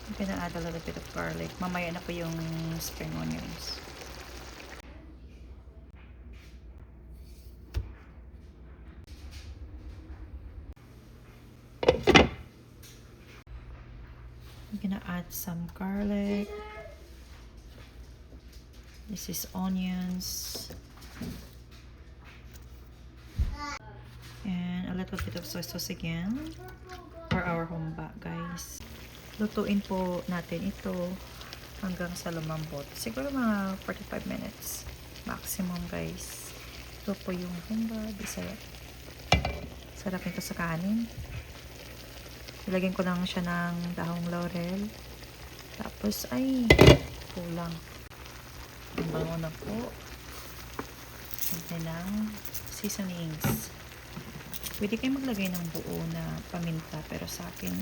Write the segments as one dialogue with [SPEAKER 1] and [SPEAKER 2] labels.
[SPEAKER 1] I'm gonna add a little bit of garlic. Mamaya na po yung spring onions. I'm gonna add some garlic. This is onions. And a little bit of soy sauce again for our humba, guys. Lutuin po natin ito hanggang sa lumambot. Siguro mga 45 minutes maximum, guys. Ito po yung humba bisaya. Sarap nito sa kanin. Ilagyan ko lang siya ng dahong laurel. Tapos ay kulang. Ang bango na po. Hintay ng seasonings. Pwede kayo maglagay ng buo na paminta, pero sa akin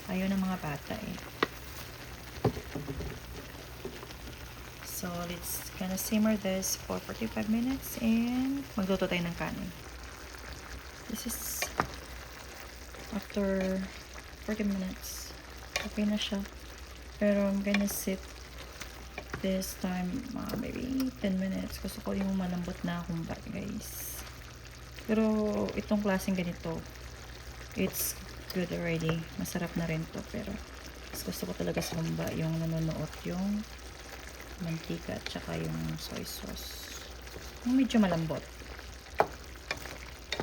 [SPEAKER 1] ayaw ng mga bata eh. So let's gonna simmer this for 45 minutes and magluto tayo ng kanin. This is after 40 minutes. Okay na siya. Pero I'm gonna sit this time maybe 10 minutes. Gusto ko yung malambot na humba, guys. Pero itong klaseng ganito, it's good already. Masarap na rin to. Pero mas gusto ko talaga sa humba yung nanonood yung mantika at saka yung soy sauce. Yung medyo malambot.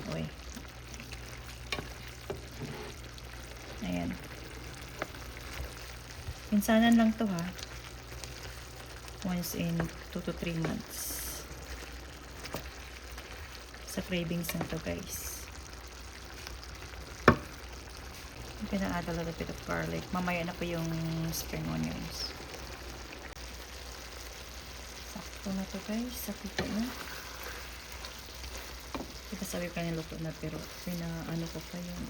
[SPEAKER 1] Okay. Ayan. Minsanan lang to ha. Once in 2 to 3 months. Sa cravings na to, guys. I'm gonna add a little bit of garlic. Mamaya na po yung spring onions. Sakto na to, guys. Sakto na. Diba sabi ko na luto na, pero ano ko pa yung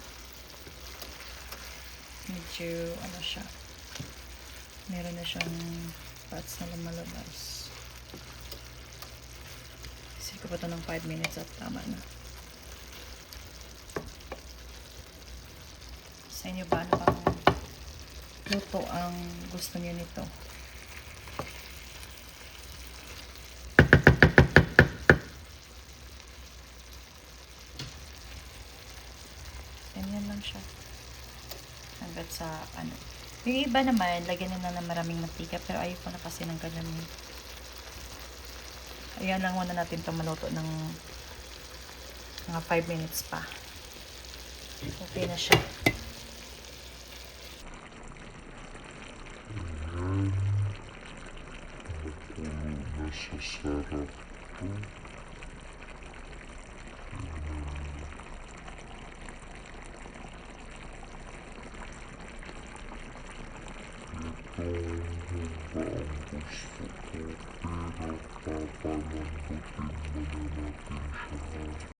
[SPEAKER 1] medyo ano siya. Meron na siyang parts na lumalabas. Kasi ko pa ito ng 5 minutes at tama na. Sa inyo ba, ano bang luto ang gusto niyo nito? Ganyan lang siya. Hanggat sa ano. Yung iba naman, lagyan nila ng maraming mantika, pero ayoko na kasi ng ganyan. Ayan lang muna natin ito maluto ng mga 5 minutes pa. Okay na siya.
[SPEAKER 2] Ayan. Napulo na sa sarap to. Itong humba ang gusto ko, pero papalambutin muna natin siya.